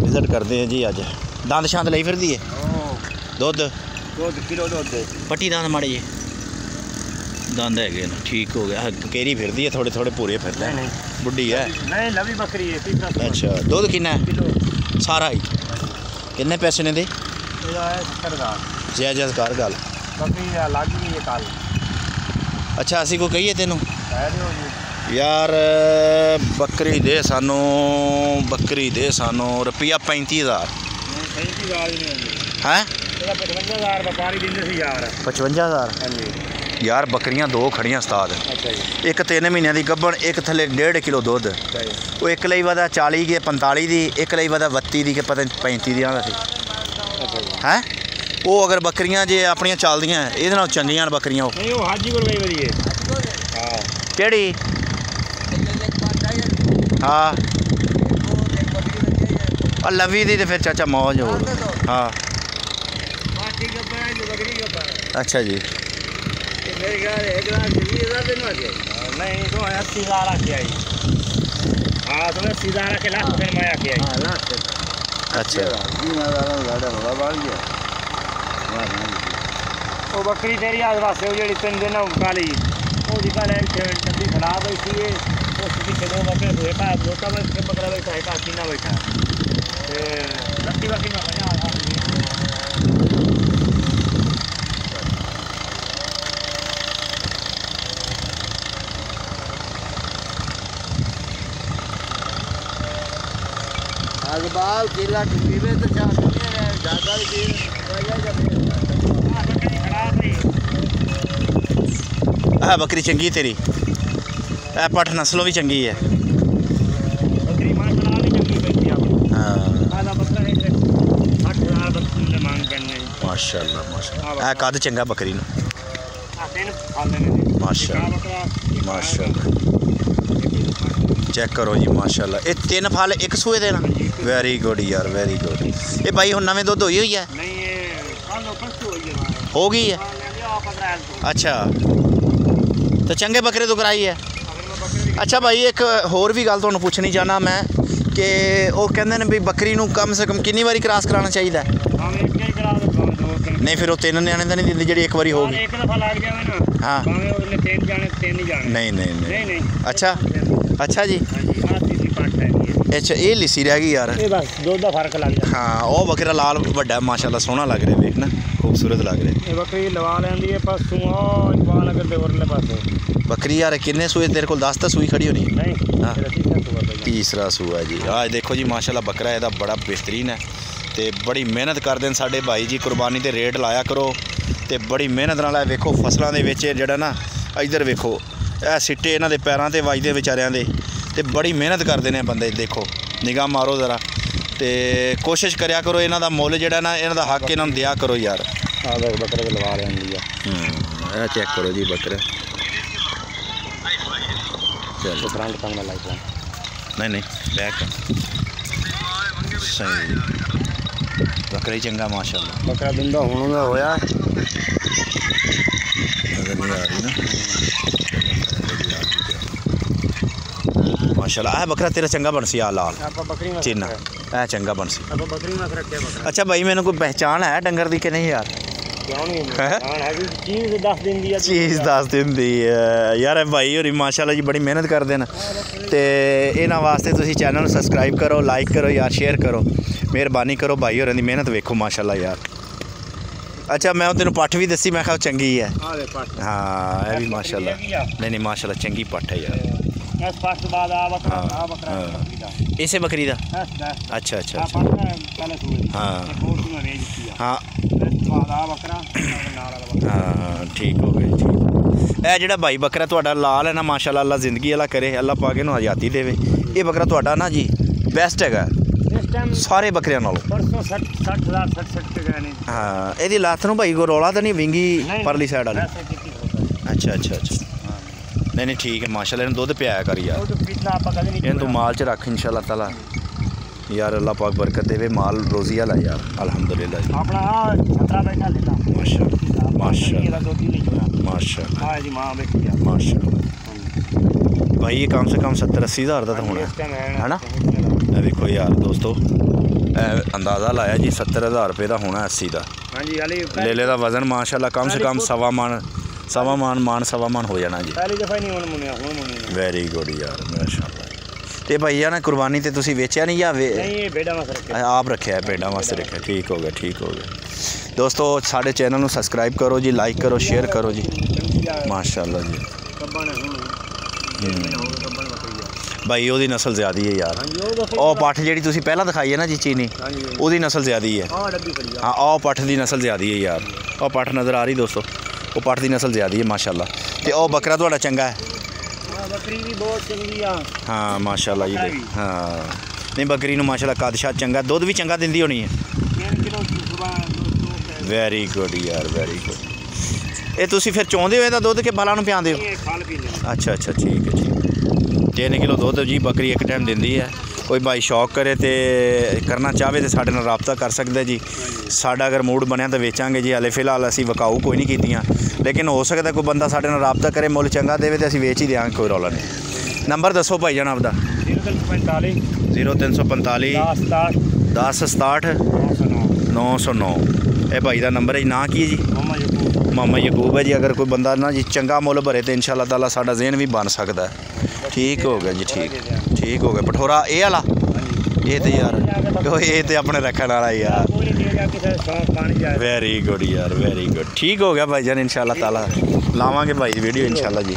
Visit करते हैं जी। अज दंद शंद लई फिरदी है दुध किलो दुध पट्टी दंद माड़े जी दंद है ठीक हो गया केरी फिरदी है थोड़े थोड़े पूरे फिरते हैं बुढ़ी है नहीं लवी बकरी है अच्छा दुध किन्ना है सारा ही किन्ने पैसे ने दे जय जयकार गल बकरी लग गई है कल अच्छा असी को कहिए तेनू यार बकरी दे सानू रुपया 35,000 है 55,000 यार बकरियां दो खड़ियां उस्ताद एक 3 महीनों की गब्बन एक थले 1.5 किलो दुध वो एक लई वादा 40 के 45 की एक लई वादा 32 की पता 35 दी है वो अगर बकरियां जे अपनियां चलदियां ये चंगियां बकरियां केड़ी हाँ लवी दी तो फिर चाचा मौज हो हाँ अच्छा जी नहीं तो 80,000 आके आई हाँ तो 80,000 के लाख फिर मैं आके आई अच्छा वो बकरी तेरी आज वास्ते वो जी 3 दिन काली वो कल डब्बी खराब हुई थी उस पीछे 2 बकरे एक लोटा बकरा बैठा है चीना बैठा लत्ती बकरी में अखबार किला टूटी तो ज़्यादा है बकरी चंगी तेरी पठ नस्लों भी चंगी है माशाअल्लाह माशाअल्लाह कद चंगा बकरी माशाअल्लाह माशाअल्लाह चेक करो जी माशाअल्लाह ये 3 फल एक सूए देना वेरी गुड यार वेरी गुड ये भाई हुण नवें दुध होई है हो गई है अच्छा तो चंगे बकरे तो कराई है अच्छा भाई एक होर भी गल तुहानूं पुछनी चाहना मैं कि वो कहंदे ने भी बकरी नूं कम से कम कितनी बारी क्रॉस कराना चाहिए नहीं फिर वो 3 न्याणे तो नहीं दिंदी जी एक बारी होगी हाँ नहीं नहीं नहीं अच्छा अच्छा जी अच्छा ये लिसी रह गई यार बस दुध दा फर्क लग जाता हाँ वो बकरा लाल वड्डा माशाल्लाह सोहना लग रहा वेखना खूबसूरत लग रहा है बकरी लवा लैंदी है पसों जवान अगर दे उरले पासे बकरी यार किन्ने सूए तेरे को 10 तो सूई खड़ी होनी नहीं हाँ तीसरा सूआ जी आज देखो जी माशाल्लाह बकरा ਇਹਦਾ बड़ा बेहतरीन है तो बड़ी मेहनत करते हैं साढ़े भाई जी कुर्बानी ते रेट लाया करो तो बड़ी मेहनत नाल वेखो फसलों के विच जिहड़ा ना इधर वेखो ए सिट्टे इन्हां दे पैरां ते वजदे बेचारियां दे ते बड़ी मेहनत करते हैं बंदे देखो निगाह मारो ज़रा तो कोशिश करा करो इन्हां दा मुੱਲ जिहड़ा ना इन्हां दा हक इन्हां नूं दिया करो यार बकरे को लवा लेंदी है चेक करो जी बकरे चलो फ्रंट कम ना लाइक नहीं नहीं बैक सही बकरा ही चंगा माशाल्लाह बकरा दुंदा होना होया नजर नहीं आ रही ना माशाल्लाह है बकरा तेरा चंगा बनसी आ लाल चीना है चंगा बनसी अच्छा भाई मैंने कोई पहचान है डंगर दी कि नहीं यार चीज़ दस दिंदी है यार भाई होरी माशाल्लाह जी बड़ी मेहनत करते हैं तो इन्हां वास्ते तुसीं चैनल नूं सबसक्राइब करो लाइक करो यार शेयर करो मेहरबानी करो भाई होरां दी मेहनत वेखो माशाल्लाह यार अच्छा मैं तेन पट्ठ भी दसी मैं चंगी है हाँ ये भी माशाल्लाह नहीं माशाल्लाह चंगी पट्ठ है यार इसे बकरी का अच्छा अच्छा हाँ हाँ हाँ ठीक हो गए ठीक है जो भाई बकरा तुहाडा लाल है ना माशाल्लाह अल्लाह जिंदगी वाला करे अल्लाह पाक इहनूं आज़ादी देवे ये बकरा तुहाडा ना जी बेस्ट है सारे बकरियां नालों हाँ ये लत्त नूं भाई कोई रौला तो नहीं विंगी परली साइड वाली अच्छा अच्छा अच्छा नहीं ठीक है माशाल्लाह इन्हें दुध पियाया कर यार इन तू माल च रख इंशाल्लाह ताला यार अल्लाह पाक बरकत देवे माल रोजी वाला यार अल्हम्दुलिल्लाह माशाल्लाह माशाल्लाह माशाल्लाह भाई ये कम से कम 70-80 हज़ार का तो होना है ना ਇਹ ਵੇਖੋ ਯਾਰ ਦੋਸਤੋ, ਇਹ ਅੰਦਾਜ਼ਾ ਲਾਇਆ ਜੀ 70,000 ਰੁਪਏ ਦਾ ਹੋਣਾ 80 ਦਾ। ਹਾਂਜੀ ਹਾਲੀ ਲੇਲੇ ਦਾ ਵਜ਼ਨ ਮਾਸ਼ਾਅੱਲਾ ਕਮ ਸੇ ਕਮ ਸਵਾ ਮਣ ਸਵਾ ਮਣ ਹੋ ਜਾਣਾ ਜੀ। ਪਹਿਲੀ ਦਫਾ ਨਹੀਂ ਹੁਣ ਮੁੰਨਿਆ ਵੈਰੀ ਗੁੱਡ ਯਾਰ ਮਾਸ਼ਾਅੱਲਾ। ਤੇ ਭਾਈ ਜਾਨ ਕੁਰਬਾਨੀ ਤੇ ਤੁਸੀਂ ਵੇਚਿਆ ਨਹੀਂ ਜਾਂ ਨਹੀਂ ਇਹ ਭੇਡਾਂ ਵਾਸਤੇ ਰੱਖਿਆ ਆਪ ਰੱਖਿਆ, ਭੇਡਾਂ ਵਾਸਤੇ ਰੱਖਿਆ। ਠੀਕ ਹੋ ਗਿਆ, ਠੀਕ ਹੋ ਗਿਆ ਦੋਸਤੋ। ਸਾਡੇ ਚੈਨਲ ਨੂੰ ਸਬਸਕ੍ਰਾਈਬ ਕਰੋ ਜੀ, ਲਾਈਕ ਕਰੋ, ਸ਼ੇਅਰ ਕਰੋ ਜੀ। ਮਾਸ਼ਾਅੱਲਾ ਜੀ। ਭਾਈ ਉਹਦੀ ਨਸਲ ਜ਼ਿਆਦੀ ਹੈ ਯਾਰ। ਉਹ ਪੱਠ ਜਿਹੜੀ ਤੁਸੀਂ ਪਹਿਲਾਂ ਦਿਖਾਈ ਹੈ ਨਾ ਜੀ ਚੀਨੀ, ਉਹਦੀ ਨਸਲ ਜ਼ਿਆਦੀ ਹੈ। ਹਾਂ ਉਹ ਪੱਠ ਦੀ ਨਸਲ ਜ਼ਿਆਦੀ ਹੈ ਯਾਰ। ਉਹ ਪੱਠ ਨਜ਼ਰ ਆ ਰਹੀ ਦੋਸਤੋ, ਉਹ ਪੱਠ ਦੀ ਨਸਲ ਜ਼ਿਆਦੀ ਹੈ ਮਾਸ਼ਾਅੱਲਾ। ਤੇ ਉਹ ਬੱਕਰਾ ਤੁਹਾਡਾ ਚੰਗਾ ਹੈ। ਬੱਕਰੀ ਵੀ ਬਹੁਤ ਚੰਗੀ ਆ। ਹਾਂ ਮਾਸ਼ਾਅੱਲਾ ਜੀ। ਹਾਂ ਨਹੀਂ ਬੱਕਰੀ ਨੂੰ ਮਾਸ਼ਾਅੱਲਾ ਕੱਦ-ਸ਼ਾਦ ਚੰਗਾ, ਦੁੱਧ ਵੀ ਚੰਗਾ ਦਿੰਦੀ ਹੋਣੀ ਹੈ। 3 ਕਿਲੋ ਵੈਰੀ ਗੁੱਡ ਯਾਰ, ਵੈਰੀ ਗੁੱਡ। ਇਹ ਤੁਸੀਂ ਫਿਰ ਚੋਂਦੇ ਹੋ ਇਹਦਾ ਦੁੱਧ ਕਿ ਬਾਲਾਂ ਨੂੰ ਪਿਆਉਂਦੇ ਹੋ? ਅੱਛਾ ਅੱਛਾ, ਠੀਕ ਹੈ ਠੀਕ ਹੈ। 3 ਕਿਲੋ ਦੁੱਧ ਜੀ ਬੱਕਰੀ ਇੱਕ ਟਾਈਮ ਦਿੰਦੀ ਹੈ। ਕੋਈ ਭਾਈ ਸ਼ੌਕ ਕਰੇ ਤੇ ਕਰਨਾ ਚਾਹਵੇ ਤੇ ਸਾਡੇ ਨਾਲ ਰਾਬਤਾ ਕਰ ਸਕਦਾ ਜੀ। ਸਾਡਾ ਅਗਰ ਮੂਡ ਬਣਿਆ ਤਾਂ ਵੇਚਾਂਗੇ ਜੀ। ਹਾਲੇ ਫਿਲਹਾਲ ਅਸੀਂ ਵਿਕਾਊ ਕੋਈ ਨਹੀਂ ਕੀਤੀਆਂ, ਲੇਕਿਨ ਹੋ ਸਕਦਾ ਕੋਈ ਬੰਦਾ ਸਾਡੇ ਨਾਲ ਰਾਬਤਾ ਕਰੇ, ਮੁੱਲ ਚੰਗਾ ਦੇਵੇ ਤੇ ਅਸੀਂ ਵੇਚ ਹੀ ਦਿਆਂਗੇ, ਕੋਈ ਰੌਲਾ ਨਹੀਂ। ਨੰਬਰ ਦੱਸੋ ਭਾਈ ਜਾਨ ਆਪਦਾ। 0345 0345 10 67 909। ਇਹ ਭਾਈ ਦਾ ਨੰਬਰ ਹੈ ਜੀ। ਨਾਂ ਕੀ ਹੈ ਜੀ? ਮਾਮਾ ਯਕੂਬ ਹੈ ਜੀ। ਅਗਰ ਕੋਈ ਬੰਦਾ ਨਾ ਜੀ ਚੰਗਾ ਮੁੱਲ ਭਰੇ ਤੇ ਇਨਸ਼ਾ ਅੱਲਾਹ ਤਾਲਾ ਸਾਡਾ ਜ਼ੇਨ ਵੀ ਬਣ ਸਕਦਾ ਹੈ। ਠੀਕ ਹੋ ਗਿਆ ਜੀ, ਠੀਕ ਹੋ ਗਿਆ। ਪਠੋਰਾ ਇਹ ਵਾਲਾ, ਇਹ ਤੇ ਯਾਰ ਇਹ ਤੇ ਆਪਣੇ ਰੱਖਣ ਵਾਲਾ ਯਾਰ। ਵੈਰੀ ਗੁੱਡ ਯਾਰ, ਵੈਰੀ ਗੁੱਡ। ਠੀਕ ਹੋ ਗਿਆ ਭਾਈ ਜਾਨ, ਇਨਸ਼ਾ ਅੱਲਾਹ ਤਾਲਾ ਲਾਵਾਂਗੇ ਭਾਈ ਵੀਡੀਓ ਇਨਸ਼ਾ ਅੱਲਾਹ ਜੀ।